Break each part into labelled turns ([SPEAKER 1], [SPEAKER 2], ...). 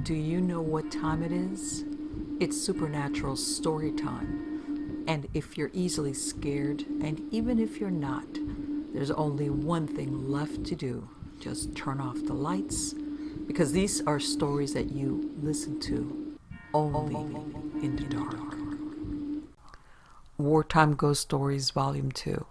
[SPEAKER 1] Do you know what time it is? It's supernatural story time. And if you're easily scared, and even if you're not, there's only one thing left to do. Just turn off the lights, because these are stories that you listen to only in the dark. Wartime Ghost Stories Volume 2.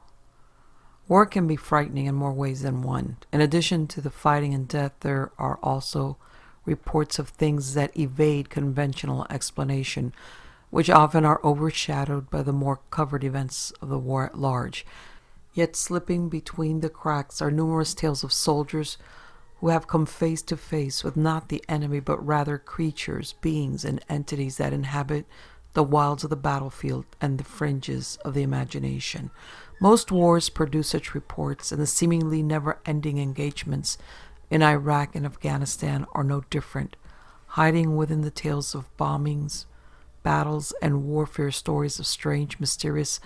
[SPEAKER 1] War can be frightening in more ways than one. In addition to the fighting and death, there are also reports of things that evade conventional explanation, which often are overshadowed by the more covered events of the war at large. Yet slipping between the cracks are numerous tales of soldiers who have come face to face with not the enemy but rather creatures, beings, and entities that inhabit the wilds of the battlefield and the fringes of the imagination. Most wars produce such reports, and the seemingly never-ending engagements in Iraq and Afghanistan are no different, hiding within the tales of bombings, battles, and warfare stories of strange, mysterious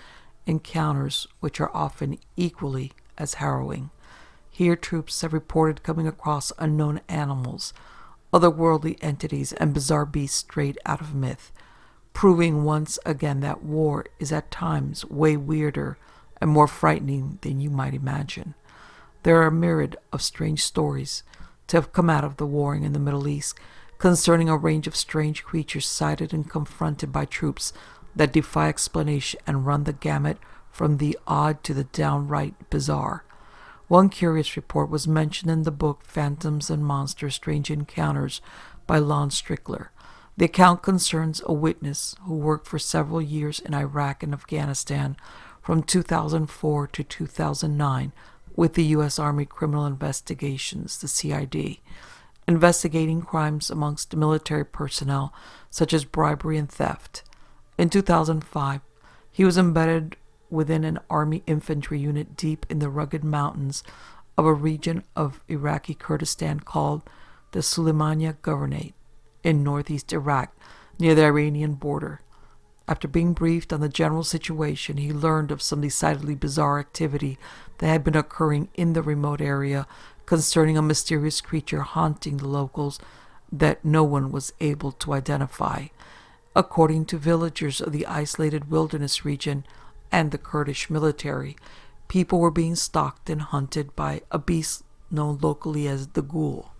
[SPEAKER 1] encounters which are often equally as harrowing. Here troops have reported coming across unknown animals, otherworldly entities, and bizarre beasts straight out of myth, proving once again that war is at times way weirder and more frightening than you might imagine. There are a myriad of strange stories to have come out of the warring in the Middle East concerning a range of strange creatures sighted and confronted by troops that defy explanation and run the gamut from the odd to the downright bizarre. One curious report was mentioned in the book Phantoms and Monsters, Strange Encounters by Lon Strickler. The account concerns a witness who worked for several years in Iraq and Afghanistan from 2004 to 2009 with the U.S. Army Criminal Investigations, the CID, investigating crimes amongst military personnel such as bribery and theft. In 2005, he was embedded within an Army infantry unit deep in the rugged mountains of a region of Iraqi Kurdistan called the Suleimania Governorate in northeast Iraq, near the Iranian border. After being briefed on the general situation, he learned of some decidedly bizarre activity that had been occurring in the remote area concerning a mysterious creature haunting the locals that no one was able to identify. According to villagers of the isolated wilderness region and the Kurdish military, people were being stalked and hunted by a beast known locally as the ghoul,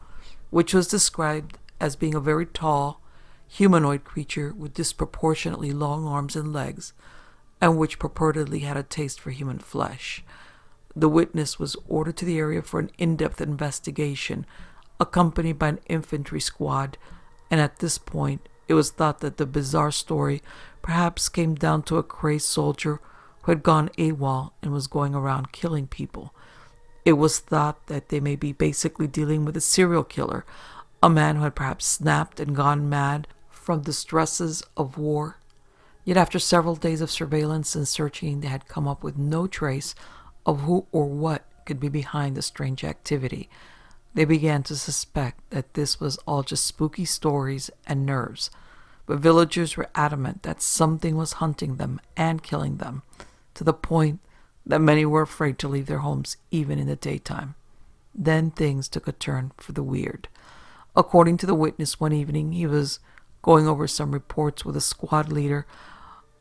[SPEAKER 1] which was described as being a very tall, humanoid creature with disproportionately long arms and legs, and which purportedly had a taste for human flesh. The witness was ordered to the area for an in-depth investigation, accompanied by an infantry squad, and at this point it was thought that the bizarre story perhaps came down to a crazed soldier who had gone AWOL and was going around killing people. It was thought that they may be basically dealing with a serial killer, a man who had perhaps snapped and gone mad from the stresses of war. Yet after several days of surveillance and searching, they had come up with no trace of who or what could be behind the strange activity. They began to suspect that this was all just spooky stories and nerves, but villagers were adamant that something was hunting them and killing them, to the point that many were afraid to leave their homes even in the daytime. Then things took a turn for the weird. According to the witness, one evening he was going over some reports with a squad leader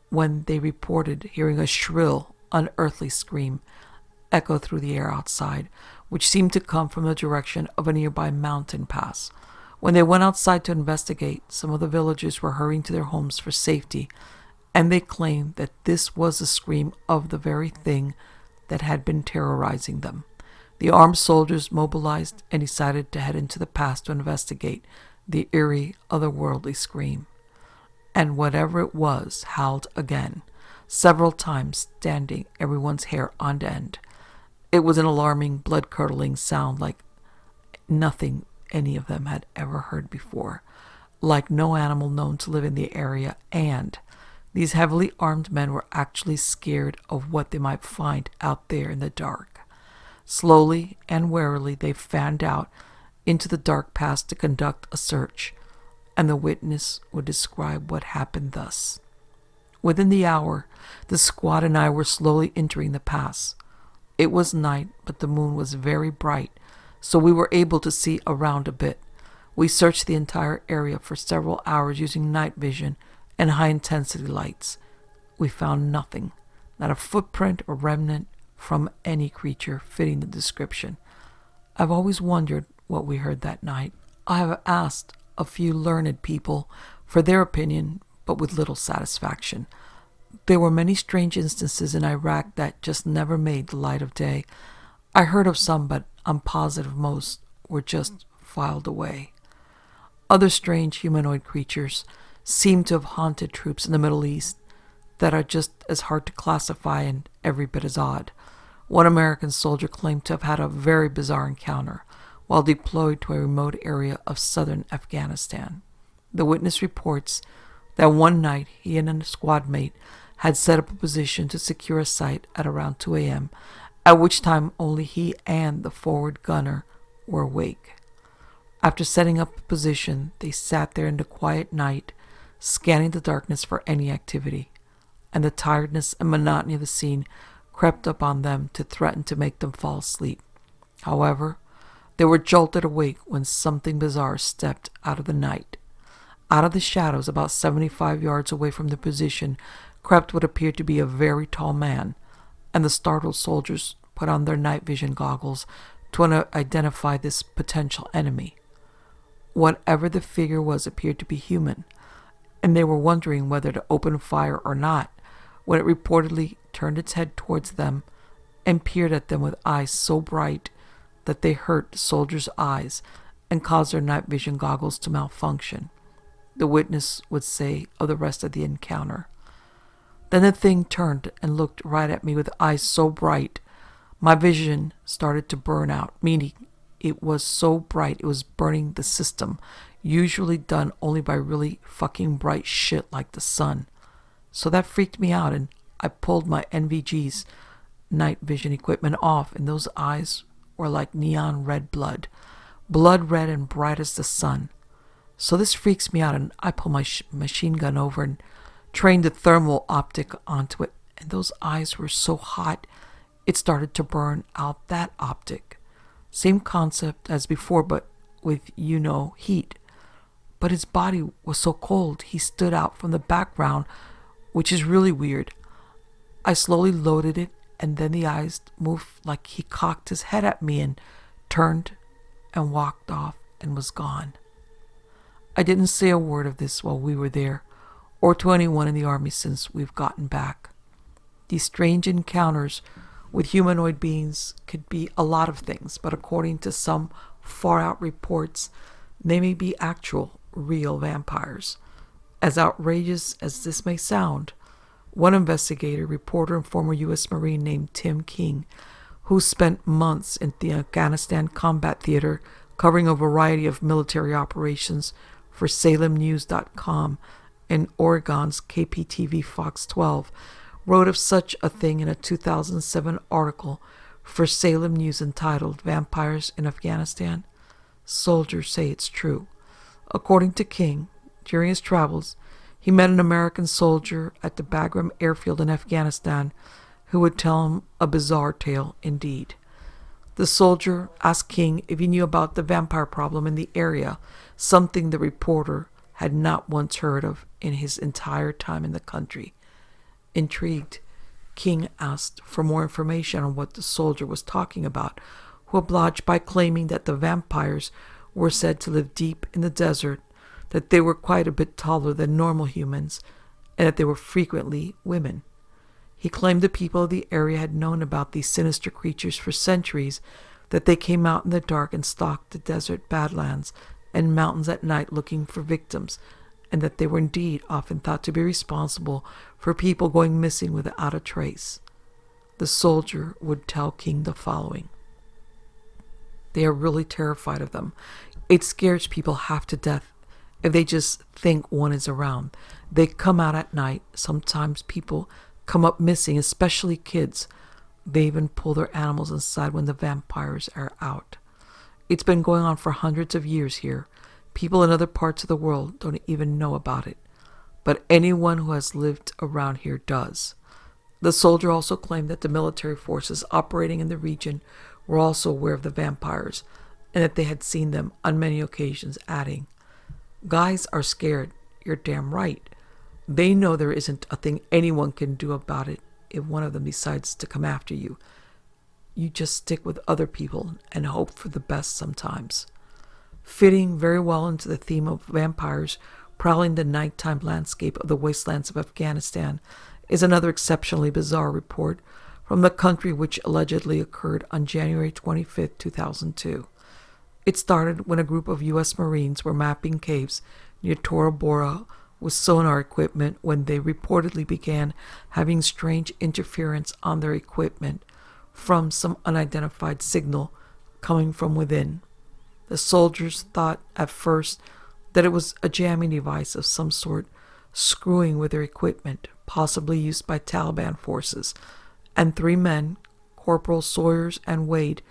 [SPEAKER 1] when they reported hearing a shrill, unearthly scream echo through the air outside, which seemed to come from the direction of a nearby mountain pass. When they went outside to investigate, some of the villagers were hurrying to their homes for safety, and they claimed that this was the scream of the very thing that had been terrorizing them. The armed soldiers mobilized and decided to head into the pass to investigate the eerie, otherworldly scream. And whatever it was howled again, several times, standing everyone's hair on end. It was an alarming, blood-curdling sound like nothing any of them had ever heard before, like no animal known to live in the area, and these heavily armed men were actually scared of what they might find out there in the dark. Slowly and warily they fanned out into the dark pass to conduct a search, and the witness would describe what happened thus. Within the hour, the squad and I were slowly entering the pass. It was night, but the moon was very bright, so we were able to see around a bit. We searched the entire area for several hours using night vision and high-intensity lights. We found nothing, not a footprint or remnant from any creature fitting the description. I've always wondered what we heard that night. I have asked a few learned people for their opinion, but with little satisfaction. There were many strange instances in Iraq that just never made the light of day. I heard of some, but I'm positive most were just filed away. Other strange humanoid creatures seem to have haunted troops in the Middle East that are just as hard to classify and every bit as odd. One American soldier claimed to have had a very bizarre encounter while deployed to a remote area of southern Afghanistan. The witness reports that one night he and a squad mate had set up a position to secure a site at around 2 a.m., at which time only he and the forward gunner were awake. After setting up a position, they sat there in the quiet night, scanning the darkness for any activity, and the tiredness and monotony of the scene crept up on them to threaten to make them fall asleep. However, they were jolted awake when something bizarre stepped out of the night. Out of the shadows, about 75 yards away from the position, crept what appeared to be a very tall man, and the startled soldiers put on their night vision goggles to identify this potential enemy. Whatever the figure was appeared to be human, and they were wondering whether to open fire or not when it reportedly turned its head towards them and peered at them with eyes so bright that they hurt the soldiers' eyes and caused their night vision goggles to malfunction. The witness would say of the rest of the encounter. Then the thing turned and looked right at me with eyes so bright, my vision started to burn out, meaning it was so bright it was burning the system, usually done only by really fucking bright shit like the sun. So that freaked me out, and I pulled my NVG's night vision equipment off, and those eyes were like neon red blood red and bright as the sun. So this freaks me out, and I pull my machine gun over and trained the thermal optic onto it, and those eyes were so hot it started to burn out that optic. Same concept as before, but with, heat. But his body was so cold he stood out from the background, which is really weird. I slowly loaded it, and then the eyes moved like he cocked his head at me and turned and walked off and was gone. I didn't say a word of this while we were there, or to anyone in the army since we've gotten back. These strange encounters with humanoid beings could be a lot of things, but according to some far-out reports, they may be actual, real vampires. As outrageous as this may sound, one investigator, reporter, and former U.S. Marine named Tim King, who spent months in the Afghanistan combat theater covering a variety of military operations for SalemNews.com and Oregon's KPTV Fox 12, wrote of such a thing in a 2007 article for Salem News entitled Vampires in Afghanistan. Soldiers say it's true. According to King, during his travels, he met an American soldier at the Bagram airfield in Afghanistan who would tell him a bizarre tale indeed. The soldier asked King if he knew about the vampire problem in the area, something the reporter had not once heard of in his entire time in the country. Intrigued, King asked for more information on what the soldier was talking about, who obliged by claiming that the vampires were said to live deep in the desert, that they were quite a bit taller than normal humans, and that they were frequently women. He claimed the people of the area had known about these sinister creatures for centuries, that they came out in the dark and stalked the desert badlands and mountains at night looking for victims, and that they were indeed often thought to be responsible for people going missing without a trace. The soldier would tell King the following. They are really terrified of them. It scares people half to death if they just think one is around. They come out at night. Sometimes people come up missing, especially kids. They even pull their animals inside when the vampires are out. It's been going on for hundreds of years here. People in other parts of the world don't even know about it, but anyone who has lived around here does. The soldier also claimed that the military forces operating in the region were also aware of the vampires, and that they had seen them on many occasions, adding, "Guys are scared. You're damn right. They know there isn't a thing anyone can do about it if one of them decides to come after you. You just stick with other people and hope for the best sometimes." Fitting very well into the theme of vampires prowling the nighttime landscape of the wastelands of Afghanistan is another exceptionally bizarre report from the country which allegedly occurred on January 25, 2002. It started when a group of U.S. Marines were mapping caves near Tora Bora with sonar equipment when they reportedly began having strange interference on their equipment from some unidentified signal coming from within. The soldiers thought at first that it was a jamming device of some sort screwing with their equipment, possibly used by Taliban forces, and 3 men, Corporal Sawyers and Wade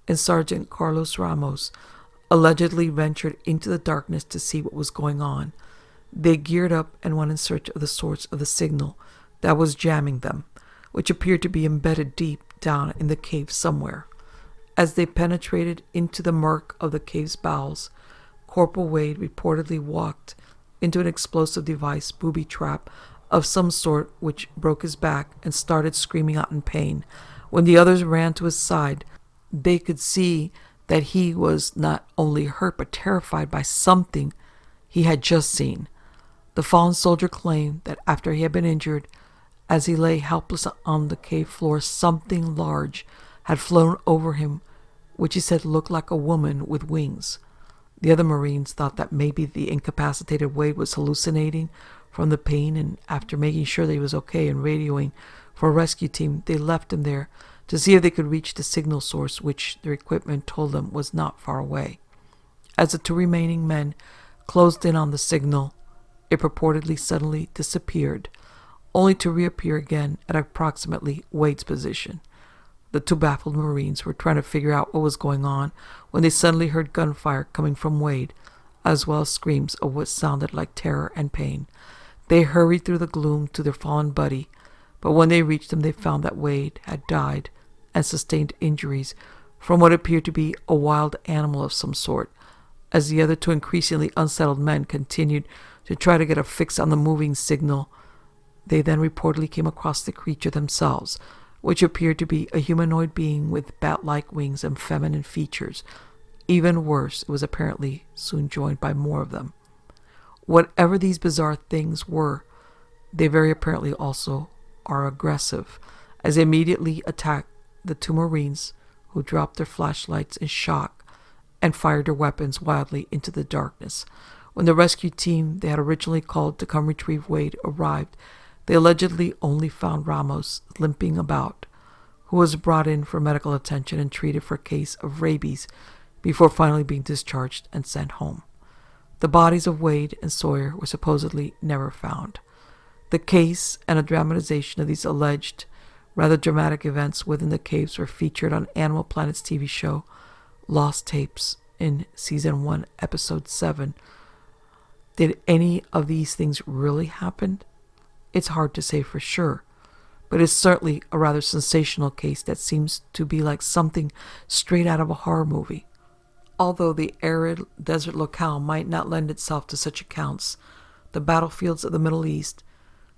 [SPEAKER 1] and Sergeant Carlos Ramos, allegedly ventured into the darkness to see what was going on. They geared up and went in search of the source of the signal that was jamming them, which appeared to be embedded deep down in the cave somewhere. As they penetrated into the murk of the cave's bowels, Corporal Wade reportedly walked into an explosive device booby trap of some sort which broke his back and started screaming out in pain. When the others ran to his side, they could see that he was not only hurt but terrified by something he had just seen. The fallen soldier claimed that after he had been injured, as he lay helpless on the cave floor, something large had flown over him, which he said looked like a woman with wings. The other Marines thought that maybe the incapacitated Wade was hallucinating from the pain, and after making sure that he was okay and radioing for a rescue team, they left him there to see if they could reach the signal source, which their equipment told them was not far away. As the 2 remaining men closed in on the signal, it purportedly suddenly disappeared, only to reappear again at approximately Wade's position. The 2 baffled Marines were trying to figure out what was going on when they suddenly heard gunfire coming from Wade, as well as screams of what sounded like terror and pain. They hurried through the gloom to their fallen buddy, but when they reached him they found that Wade had died and sustained injuries from what appeared to be a wild animal of some sort. As the other 2 increasingly unsettled men continued to try to get a fix on the moving signal, they then reportedly came across the creature themselves, which appeared to be a humanoid being with bat-like wings and feminine features. Even worse, it was apparently soon joined by more of them. Whatever these bizarre things were, they very apparently also are aggressive, as they immediately attacked the 2 Marines, who dropped their flashlights in shock and fired their weapons wildly into the darkness. When the rescue team they had originally called to come retrieve Wade arrived, they allegedly only found Ramos limping about, who was brought in for medical attention and treated for a case of rabies before finally being discharged and sent home. The bodies of Wade and Sawyer were supposedly never found. The case and a dramatization of these alleged, rather dramatic events within the caves were featured on Animal Planet's TV show Lost Tapes in Season 1, Episode 7. Did any of these things really happen? It's hard to say for sure, but it's certainly a rather sensational case that seems to be like something straight out of a horror movie. Although the arid desert locale might not lend itself to such accounts, the battlefields of the Middle East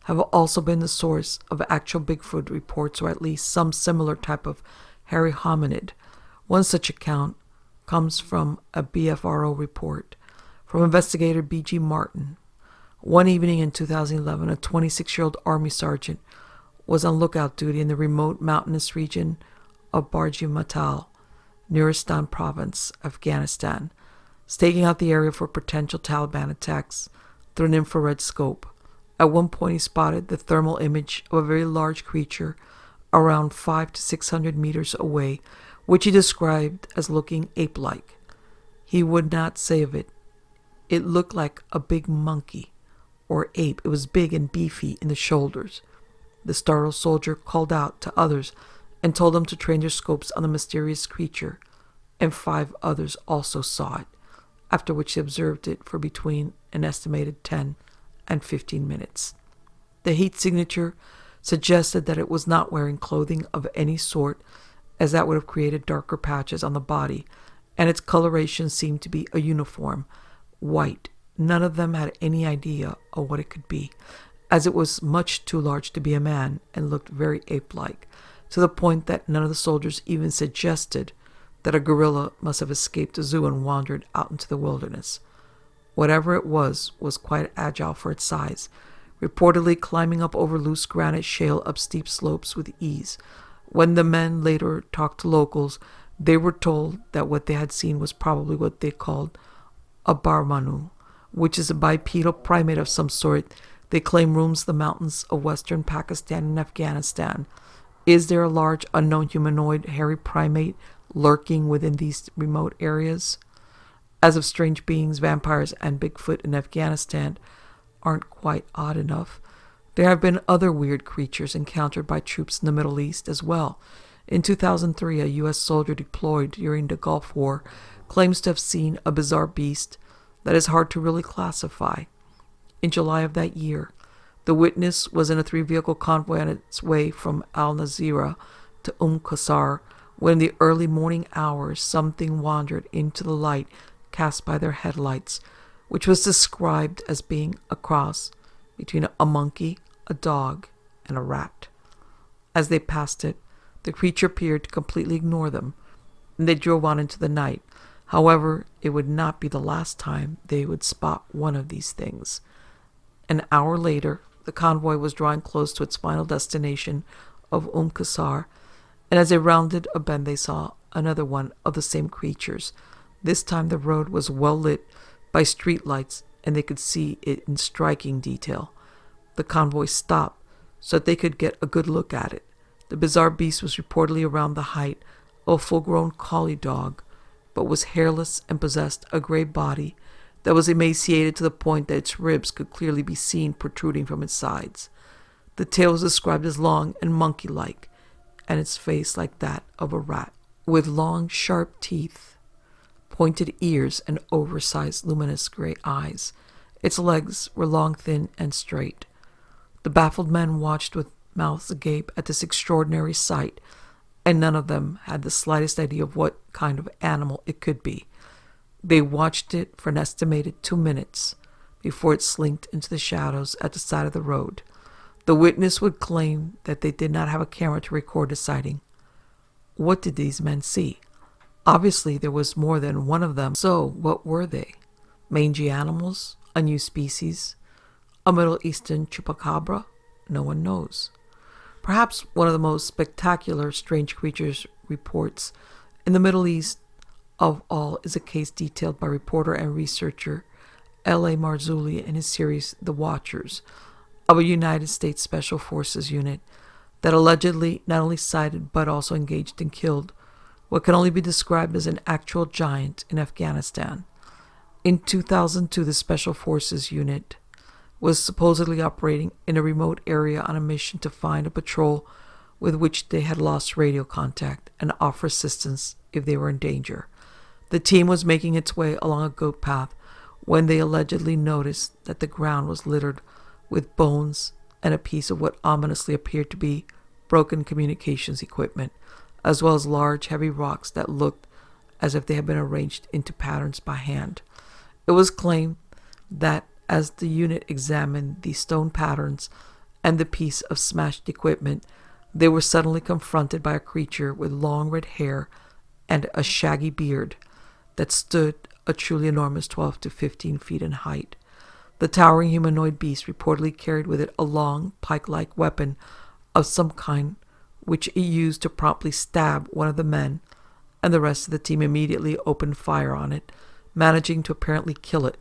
[SPEAKER 1] have also been the source of actual Bigfoot reports, or at least some similar type of hairy hominid. One such account comes from a BFRO report from investigator B.G. Martin. One evening in 2011, a 26-year-old Army sergeant was on lookout duty in the remote mountainous region of Barji Matal, Nuristan province, Afghanistan, staking out the area for potential Taliban attacks through an infrared scope. At one point he spotted the thermal image of a very large creature around 500 to 600 meters away, which he described as looking ape-like. He would not say of it. It looked like a big monkey or ape. It was big and beefy in the shoulders. The startled soldier called out to others and told them to train their scopes on the mysterious creature, and 5 others also saw it, after which they observed it for between an estimated 10 and 15 minutes. The heat signature suggested that it was not wearing clothing of any sort, as that would have created darker patches on the body, and its coloration seemed to be a uniform, white. None of them had any idea of what it could be, as it was much too large to be a man and looked very ape-like, to the point that none of the soldiers even suggested that a gorilla must have escaped the zoo and wandered out into the wilderness. Whatever it was quite agile for its size, reportedly climbing up over loose granite shale up steep slopes with ease. When the men later talked to locals, they were told that what they had seen was probably what they called a barmanu, which is a bipedal primate of some sort. They claim roams the mountains of western Pakistan and Afghanistan. Is there a large unknown humanoid hairy primate lurking within these remote areas? As if strange beings, vampires, and Bigfoot in Afghanistan aren't quite odd enough, there have been other weird creatures encountered by troops in the Middle East as well. In 2003, a U.S. soldier deployed during the Gulf War claims to have seen a bizarre beast that is hard to really classify. In July of that year, the witness was in a 3-vehicle convoy on its way from Al-Nazira to Qasr when in the early morning hours something wandered into the light cast by their headlights, which was described as being a cross between a monkey, a dog, and a rat. As they passed it, the creature appeared to completely ignore them, and they drove on into the night. However, it would not be the last time they would spot one of these things. An hour later, the convoy was drawing close to its final destination of Qasr, and as they rounded a bend they saw another one of the same creatures. This time the road was well lit by street lights, and they could see it in striking detail. The convoy stopped so that they could get a good look at it. The bizarre beast was reportedly around the height of a full-grown collie dog, but was hairless and possessed a gray body that was emaciated to the point that its ribs could clearly be seen protruding from its sides. The tail was described as long and monkey-like, and its face like that of a rat, with long, sharp teeth, pointed ears, and oversized, luminous gray eyes. Its legs were long, thin, and straight. The baffled men watched with mouths agape at this extraordinary sight, and none of them had the slightest idea of what kind of animal it could be. They watched it for an estimated 2 minutes before it slinked into the shadows at the side of the road. The witness would claim that they did not have a camera to record the sighting. What did these men see? Obviously, there was more than one of them. So, what were they? Mangy animals? A new species? A Middle Eastern chupacabra? No one knows. Perhaps one of the most spectacular strange creatures reports in the Middle East of all is a case detailed by reporter and researcher L.A. Marzulli in his series The Watchers, of a United States Special Forces unit that allegedly not only sighted but also engaged and killed what can only be described as an actual giant in Afghanistan. In 2002, the Special Forces unit was supposedly operating in a remote area on a mission to find a patrol with which they had lost radio contact and offer assistance if they were in danger. The team was making its way along a goat path when they allegedly noticed that the ground was littered with bones and a piece of what ominously appeared to be broken communications equipment, as well as large, heavy rocks that looked as if they had been arranged into patterns by hand. It was claimed that as the unit examined the stone patterns and the piece of smashed equipment, they were suddenly confronted by a creature with long red hair and a shaggy beard that stood a truly enormous 12 to 15 feet in height. The towering humanoid beast reportedly carried with it a long, pike-like weapon of some kind, which it used to promptly stab one of the men, and the rest of the team immediately opened fire on it, managing to apparently kill it.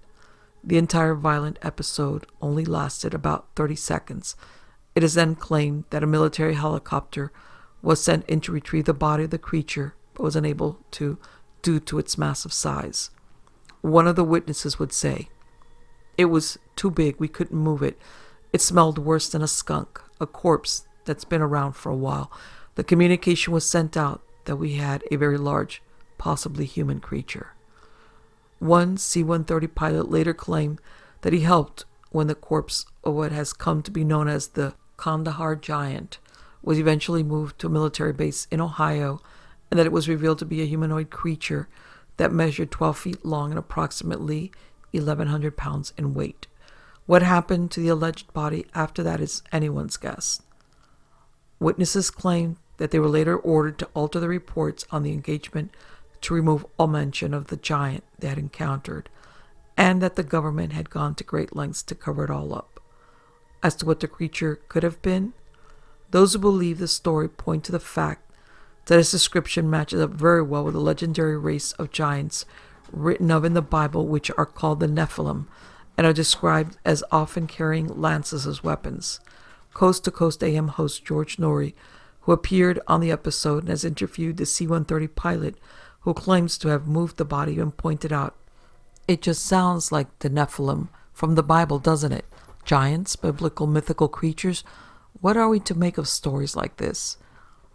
[SPEAKER 1] The entire violent episode only lasted about 30 seconds. It is then claimed that a military helicopter was sent in to retrieve the body of the creature, but was unable to due to its massive size. One of the witnesses would say, "It was too big, we couldn't move it. It smelled worse than a skunk, a corpse that's been around for a while. The communication was sent out that we had a very large, possibly human creature." One C-130 pilot later claimed that he helped when the corpse of what has come to be known as the Kandahar Giant was eventually moved to a military base in Ohio, and that it was revealed to be a humanoid creature that measured 12 feet long and approximately 1,100 pounds in weight. What happened to the alleged body after that is anyone's guess. Witnesses claimed that they were later ordered to alter the reports on the engagement to remove all mention of the giant they had encountered, and that the government had gone to great lengths to cover it all up. As to what the creature could have been, those who believe the story point to the fact that its description matches up very well with the legendary race of giants written of in the Bible, which are called the Nephilim, and are described as often carrying lances as weapons. Coast to Coast AM host George Norrie, who appeared on the episode and has interviewed the C-130 pilot, who claims to have moved the body, and pointed out, "It just sounds like the Nephilim from the Bible, doesn't it? Giants, biblical, mythical creatures. What are we to make of stories like this?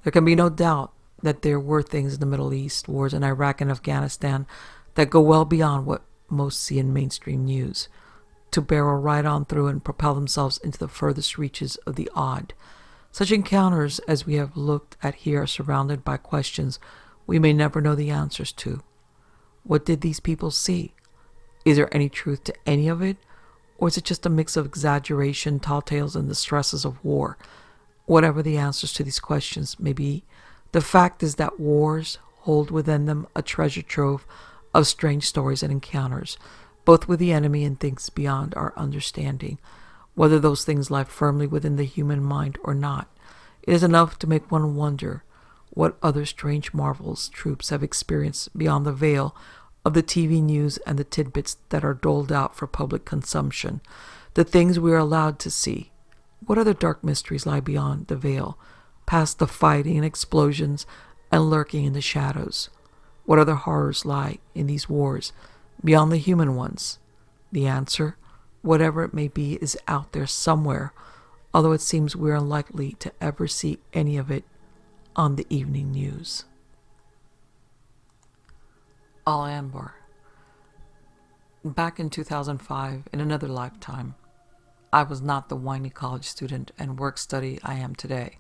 [SPEAKER 1] There can be no doubt that there were things in the Middle East, wars in Iraq and Afghanistan, that go well beyond what most see in mainstream news, to barrel right on through and propel themselves into the furthest reaches of the odd. Such encounters as we have looked at here are surrounded by questions we may never know the answers to. What did these people see? Is there any truth to any of it? Or is it just a mix of exaggeration, tall tales, and the stresses of war? Whatever the answers to these questions may be, the fact is that wars hold within them a treasure trove of strange stories and encounters, both with the enemy and things beyond our understanding. Whether those things lie firmly within the human mind or not, it is enough to make one wonder what other strange marvels troops have experienced beyond the veil of the TV news and the tidbits that are doled out for public consumption, the things we are allowed to see. What other dark mysteries lie beyond the veil, past the fighting and explosions and lurking in the shadows? What other horrors lie in these wars, beyond the human ones? The answer, whatever it may be, is out there somewhere, although it seems we're unlikely to ever see any of it on the evening news. Al Anbar. Back in 2005, in another lifetime, I was not the whiny college student and work-study I am today.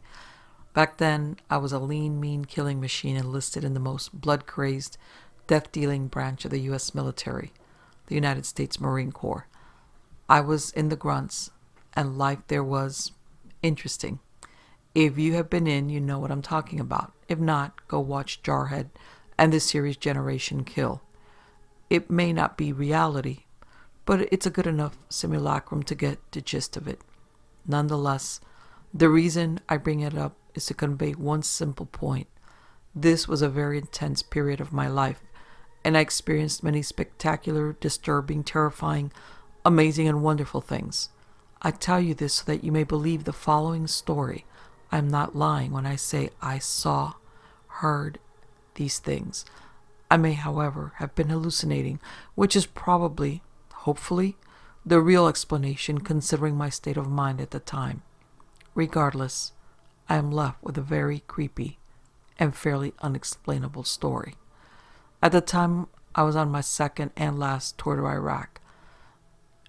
[SPEAKER 1] Back then, I was a lean, mean killing machine enlisted in the most blood-crazed, death-dealing branch of the U.S. military, the United States Marine Corps. I was in the grunts, and life there was interesting. If you have been in, you know what I'm talking about. If not, go watch Jarhead and the series Generation Kill. It may not be reality, but it's a good enough simulacrum to get the gist of it. Nonetheless, the reason I bring it up is to convey one simple point. This was a very intense period of my life, and I experienced many spectacular, disturbing, terrifying, amazing, and wonderful things. I tell you this so that you may believe the following story. I'm not lying when I say I saw, heard these things. I may, however, have been hallucinating, which is probably, hopefully, the real explanation considering my state of mind at the time. Regardless, I am left with a very creepy and fairly unexplainable story. At the time, I was on my second and last tour to Iraq.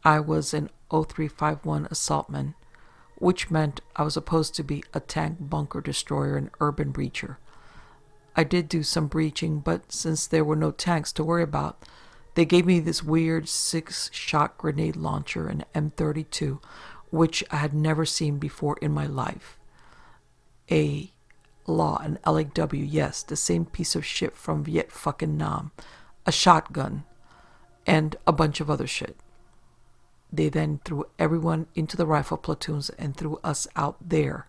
[SPEAKER 1] I was an 0351 assaultman, which meant I was supposed to be a tank bunker destroyer and urban breacher. I did do some breaching, but since there were no tanks to worry about, they gave me this weird 6-shot grenade launcher, an M32, which I had never seen before in my life. An LAW, yes, the same piece of shit from Viet fucking Nam, a shotgun, and a bunch of other shit. They then threw everyone into the rifle platoons and threw us out there.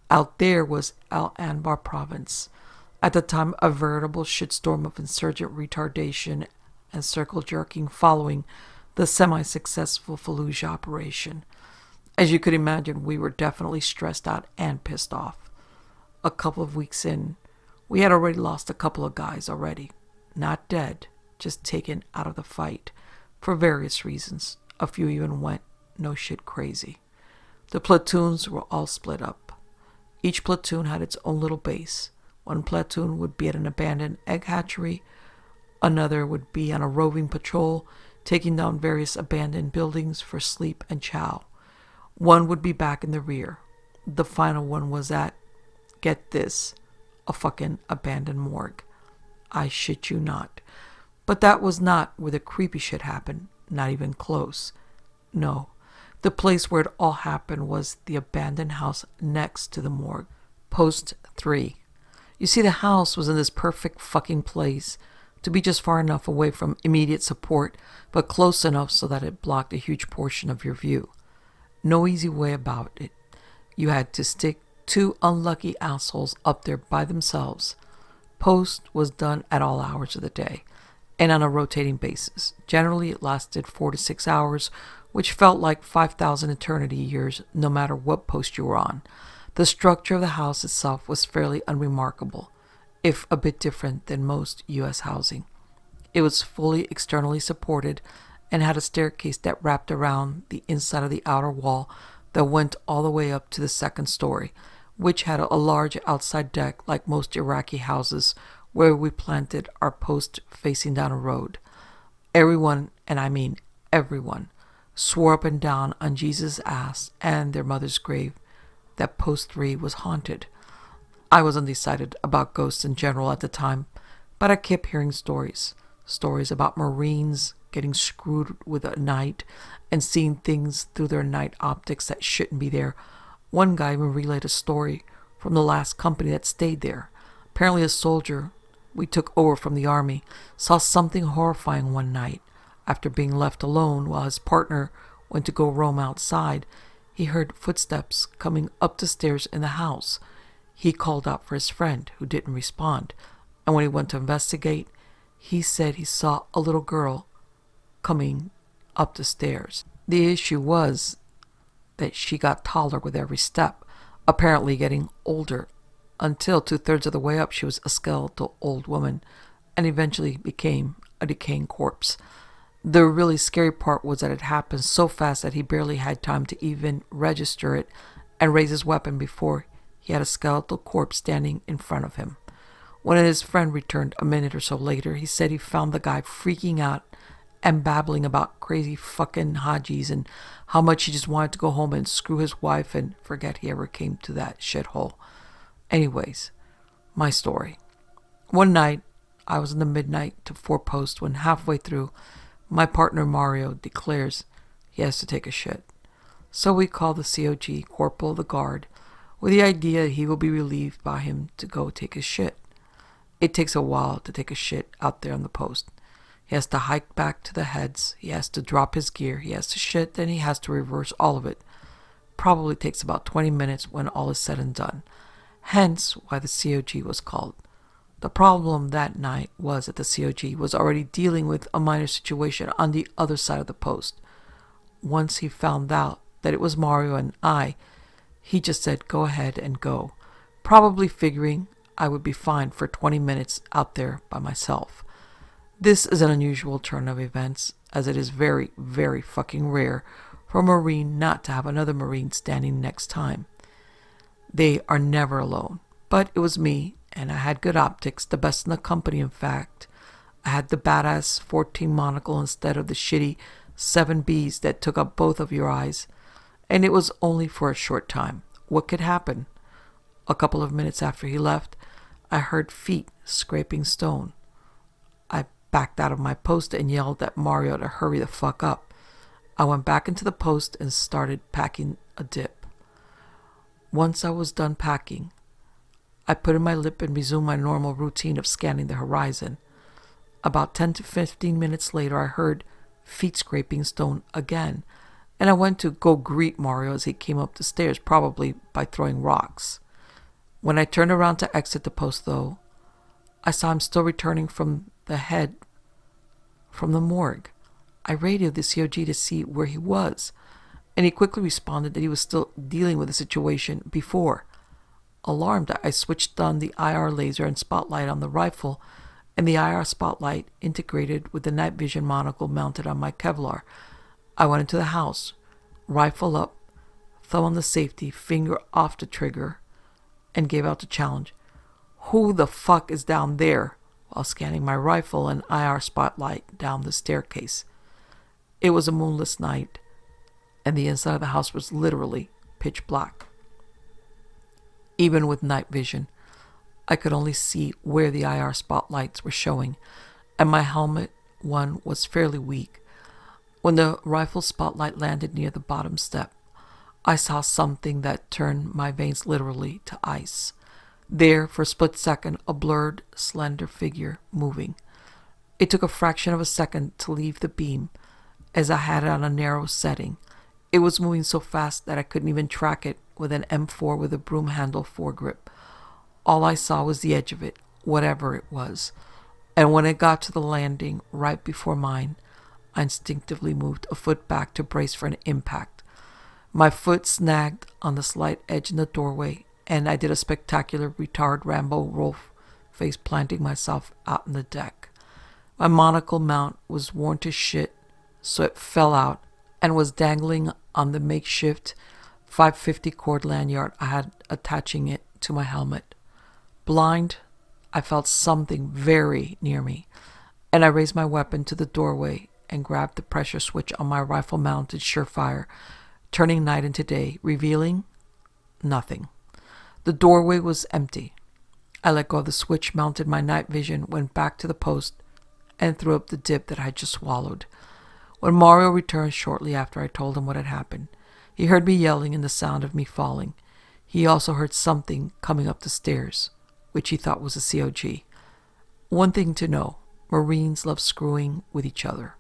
[SPEAKER 1] Out there was Al Anbar province. At the time, a veritable shitstorm of insurgent retardation and circle jerking following the semi-successful Fallujah operation. As you could imagine, we were definitely stressed out and pissed off. A couple of weeks in, we had already lost a couple of guys already. Not dead, just taken out of the fight, for various reasons. A few even went no shit crazy. The platoons were all split up. Each platoon had its own little base. One platoon would be at an abandoned egg hatchery. Another would be on a roving patrol, taking down various abandoned buildings for sleep and chow. One would be back in the rear. The final one was at, get this, a fucking abandoned morgue. I shit you not. But that was not where the creepy shit happened, not even close. No, the place where it all happened was the abandoned house next to the morgue. Post 3. You see, the house was in this perfect fucking place to be just far enough away from immediate support, but close enough so that it blocked a huge portion of your view. No easy way about it. You had to stick two unlucky assholes up there by themselves. Post was done at all hours of the day, and on a rotating basis. Generally, it lasted 4 to 6 hours, which felt like 5,000 eternity years, no matter what post you were on. The structure of the house itself was fairly unremarkable, if a bit different than most U.S. housing. It was fully externally supported and had a staircase that wrapped around the inside of the outer wall that went all the way up to the second story, which had a large outside deck like most Iraqi houses where we planted our post facing down a road. Everyone, and I mean everyone, swore up and down on Jesus' ass and their mother's grave that post 3 was haunted. I was undecided about ghosts in general at the time, but I kept hearing stories about Marines getting screwed with a night and seeing things through their night optics that shouldn't be there. One guy even relayed a story from the last company that stayed there. Apparently a soldier we took over from the army saw something horrifying one night. After being left alone while his partner went to go roam outside, he heard footsteps coming up the stairs in the house. He called out for his friend, who didn't respond, and when he went to investigate, he said he saw a little girl coming up the stairs. The issue was that she got taller with every step, apparently getting older, until 2/3 of the way up she was a skeletal old woman, and eventually became a decaying corpse. The really scary part was that it happened so fast that he barely had time to even register it and raise his weapon before he had a skeletal corpse standing in front of him. When his friend returned a minute or so later, he said he found the guy freaking out and babbling about crazy fucking hajis and how much he just wanted to go home and screw his wife and forget he ever came to that shithole. Anyways, my story. One night, I was in the midnight to 4 post when halfway through, my partner Mario declares he has to take a shit. So we call the COG, Corporal of the Guard, with the idea he will be relieved by him to go take his shit. It takes a while to take a shit out there on the post. He has to hike back to the heads, he has to drop his gear, he has to shit, then he has to reverse all of it. Probably takes about 20 minutes when all is said and done. Hence why the COG was called. The problem that night was that the COG was already dealing with a minor situation on the other side of the post. Once he found out that it was Mario and I, he just said go ahead and go, probably figuring I would be fine for 20 minutes out there by myself. This is an unusual turn of events, as it is very, very fucking rare for a Marine not to have another Marine standing next time. They are never alone, but it was me, and I had good optics, the best in the company in fact. I had the badass 14 monocle instead of the shitty 7Bs that took up both of your eyes, and it was only for a short time. What could happen? A couple of minutes after he left, I heard feet scraping stone. I backed out of my post and yelled at Mario to hurry the fuck up. I went back into the post and started packing a dip. Once I was done packing, I put in my lip and resumed my normal routine of scanning the horizon. About 10 to 15 minutes later, I heard feet scraping stone again, and I went to go greet Mario as he came up the stairs, probably by throwing rocks. When I turned around to exit the post, though, I saw him still returning from the morgue. I radioed the COG to see where he was, and he quickly responded that he was still dealing with the situation before. Alarmed, I switched on the IR laser and spotlight on the rifle, and the IR spotlight integrated with the night vision monocle mounted on my Kevlar. I went into the house, rifle up, thumb on the safety, finger off the trigger, and gave out the challenge. Who the fuck is down there? While scanning my rifle and IR spotlight down the staircase. It was a moonless night, and the inside of the house was literally pitch black. Even with night vision, I could only see where the IR spotlights were showing, and my helmet one was fairly weak. When the rifle spotlight landed near the bottom step, I saw something that turned my veins literally to ice. There, for a split second, a blurred, slender figure moving. It took a fraction of a second to leave the beam, as I had it on a narrow setting. It was moving so fast that I couldn't even track it with an M4 with a broom handle foregrip. All I saw was the edge of it, whatever it was. And when it got to the landing right before mine, I instinctively moved a foot back to brace for an impact. My foot snagged on the slight edge in the doorway, and I did a spectacular retard Rambo roll, face planting myself out on the deck. My monocle mount was worn to shit, so it fell out and was dangling on the makeshift 550 cord lanyard I had attaching it to my helmet. Blind, I felt something very near me, and I raised my weapon to the doorway and grabbed the pressure switch on my rifle-mounted Surefire, turning night into day, revealing nothing. The doorway was empty. I let go of the switch, mounted my night vision, went back to the post, and threw up the dip that I had just swallowed. When Mario returned shortly after I told him what had happened, he heard me yelling and the sound of me falling. He also heard something coming up the stairs, which he thought was a COG. One thing to know, Marines love screwing with each other.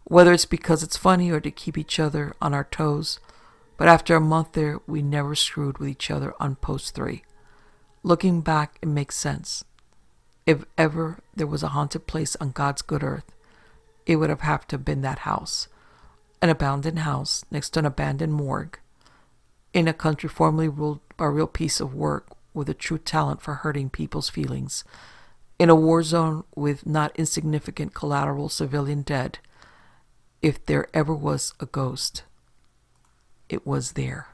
[SPEAKER 1] Whether it's because it's funny or to keep each other on our toes, but after a month there, we never screwed with each other on Post 3. Looking back, it makes sense. If ever there was a haunted place on God's good earth, it would have to have been that house. An abandoned house next to an abandoned morgue, in a country formerly ruled by a real piece of work with a true talent for hurting people's feelings, in a war zone with not insignificant collateral civilian dead. If there ever was a ghost, it was there.